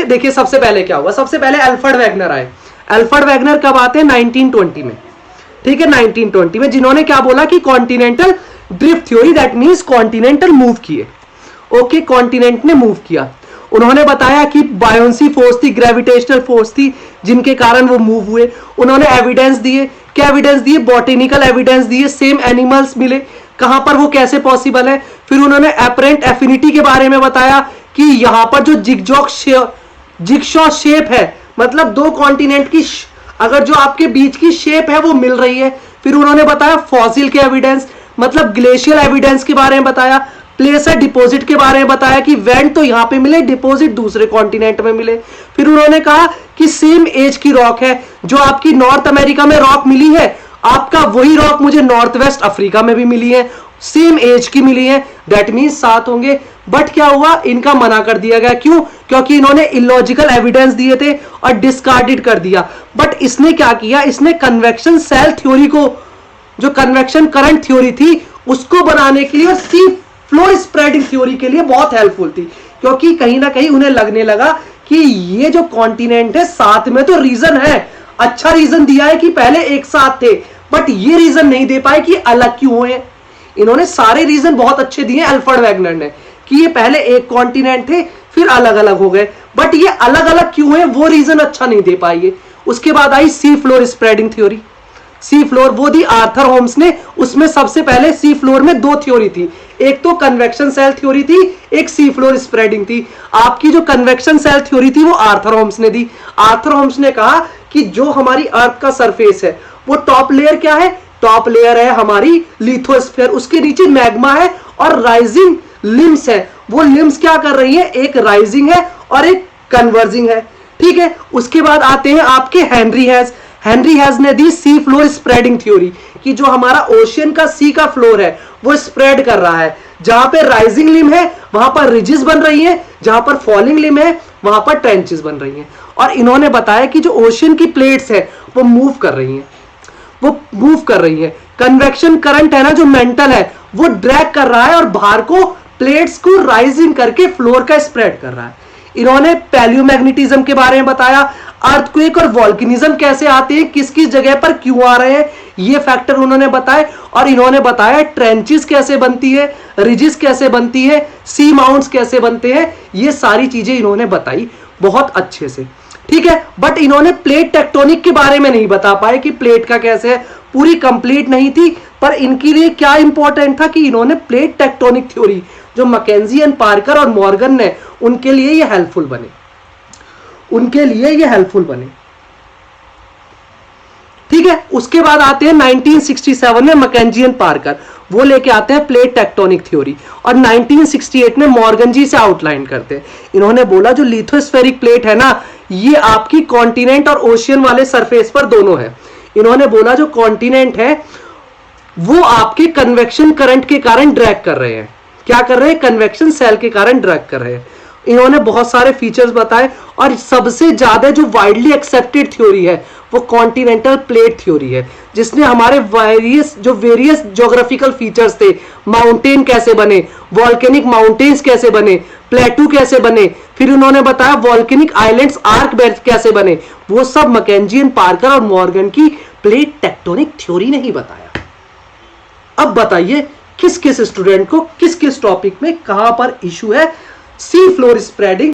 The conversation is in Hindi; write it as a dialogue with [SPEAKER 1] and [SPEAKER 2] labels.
[SPEAKER 1] देखिए देखिए सबसे पहले क्या हुआ, सबसे पहले अल्फ्रेड वेगनर आए। अल्फ्रेड वेगनर कब आते हैं? 1920 में, ठीक है, 1920 में, जिन्होंने क्या बोला कि continental drift theory, that means continental move किए। ओके, कॉन्टिनेंट ने मूव किया। उन्होंने बताया कि बायोंसी फोर्स थी, ग्रेविटेशनल फोर्स थी, जिनके कारण वो मूव हुए। उन्होंने एविडेंस दिए, क्या एविडेंस दिए? बॉटेनिकल एविडेंस दिए, सेम एनिमल्स मिले, कहां पर वो कैसे पॉसिबल है। फिर उन्होंने अपरेंट एफिनिटी के बारे में बताया कि यहां पर जो जिगसॉ शेप है, मतलब दो कॉन्टिनेंट की अगर जो आपके बीच की शेप है वो मिल रही है। फिर उन्होंने बताया फॉसिल के एविडेंस, मतलब ग्लेशियल एविडेंस के बारे में बताया। प्लेसर डिपॉजिट के बारे में बताया कि वेंट तो यहां पे मिले, डिपॉजिट दूसरे कॉन्टिनेंट में मिले। फिर उन्होंने कहा कि सेम एज की रॉक है, जो आपकी नॉर्थ अमेरिका में रॉक मिली है, आपका वही रॉक मुझे नॉर्थ वेस्ट अफ्रीका में भी मिली है, सेम एज की मिली है, दैट मींस 7 होंगे। बट क्या हुआ, इनका मना कर दिया गया। क्यों? क्योंकि इन्होंने इलॉजिकल एविडेंस दिए थे और डिस्कार्डेड कर दिया। बट इसने क्या किया, इसने कन्वेक्शन सेल थ्योरी को, जो कन्वेक्शन करंट थ्योरी थी, उसको बनाने के लिए और सी फ्लो स्प्रेडिंग थ्योरी के लिए बहुत हेल्पफुल थी। क्योंकि कहीं ना कहीं उन्हें लगने लगा कि ये जो कॉन्टिनेंट है साथ में, तो रीजन है, अच्छा रीजन दिया है कि पहले एक साथ थे, बट ये रीजन नहीं दे पाए कि अलग क्यों हुए। इन्होंने सारे रीजन बहुत अच्छे दिए अल्फ्रेड वेगनर ने, कि ये पहले एक कॉन्टिनेंट थे फिर अलग अलग हो गए, बट ये अलग अलग क्यों हुए वो रीजन अच्छा नहीं दे पाई। उसके बाद आई sea floor spreading theory. Sea floor वो दी आर्थर होम्स ने। उसमें सबसे पहले सी फ्लोर में 2 थ्योरी थी, एक तो कन्वेक्शन सेल थ्योरी थी, एक सी फ्लोर स्प्रेडिंग थी। आपकी जो कन्वेक्शन सेल थ्योरी थी वो आर्थर होम्स ने दी। आर्थर होम्स ने कहा कि जो हमारी अर्थ का सरफेस है वो टॉप लेयर क्या है, टॉप लेयर है हमारी लिथोस्फीयर, उसके नीचे मैग्मा है और राइजिंग लिम्स है। वो लिम्स क्या कर रही है, एक राइजिंग है और एक कन्वर्जिंग है, ठीक है। उसके बाद आते हैं आपके हेनरी हैज ने दी सी फ्लोर स्प्रेडिंग थ्योरी, कि जो हमारा ओशियन का सी का फ्लोर है वो स्प्रेड कर रहा है। जहां पे राइजिंग लिम है वहां पर रिजेस बन रही है, जहां पर फॉलिंग लिम है वहां पर ट्रेंचेस बन रही हैं। और इन्होंने बताया कि जो ओशियन की प्लेट्स है वो मूव कर रही है, कन्वेक्शन करंट है ना जो मेंटल है वो ड्रैग कर रहा है और बाहर को प्लेट्स को राइजिंग करके फ्लोर का स्प्रेड कर रहा है। इन्होंने पैलियोमैग्नेटिज्म के बारे में बताया, अर्थक्वेक और वोल्केनिज्म कैसे आते हैं, किस किस जगह पर क्यों आ रहे हैं, ये फैक्टर उन्होंने बताए। और इन्होंने बताया ट्रेंचेस कैसे बनती है, रिजेस कैसे बनती है, सी माउंट्स कैसे बनते हैं, ये सारी चीजें इन्होंने बताई बहुत अच्छे से, ठीक है। बट इन्होंने प्लेट टेक्टोनिक के बारे में नहीं बता पाए कि प्लेट का कैसे है, पूरी कंप्लीट नहीं थी। पर इनके लिए क्या इंपॉर्टेंट था कि इन्होंने प्लेट टेक्टोनिक थ्योरी जो मैकेंजी एंड पार्कर और मॉर्गन ने, उनके लिए ये हेल्पफुल बने, ठीक है। उसके बाद आते हैं 1967 में मैकेंजी एंड पार्कर, वो लेके आते हैं प्लेट टेक्टोनिक थ्योरी, और 1968 में मॉर्गन जी से आउटलाइन करते हैं। इन्होंने बोला जो लिथोस्फेरिक प्लेट है ना, ये आपकी कॉन्टिनेंट और ओशियन वाले सरफेस पर दोनों है। इन्होंने बोला जो कॉन्टिनेंट है वो आपके कन्वेक्शन करंट के कारण ड्रैग कर रहे हैं, क्या कर रहे हैं, कन्वेक्शन सेल के कारण ड्रैग कर रहे हैं। इन्होंने बहुत सारे फीचर्स बताए, और सबसे ज्यादा जो वाइडली एक्सेप्टेड थ्योरी है वो कॉन्टिनेंटल प्लेट थ्योरी है, जिसने हमारे वेरियस ज्योग्राफिकल फीचर्स थे, माउंटेन कैसे बने, वॉल्केनिक माउंटेन्स कैसे बने, प्लेटू कैसे बने, फिर उन्होंने बताया वॉल्केनिक आइलैंड्स आर्क बेल्ट कैसे बने, वो सब मैकेंजी एंड पार्कर और मॉर्गन की प्लेट टेक्टोनिक थ्योरी ने ही बताया। अब बताइए किस किस स्टूडेंट को किस किस टॉपिक में कहां पर इशू है सी फ्लोर स्प्रेडिंग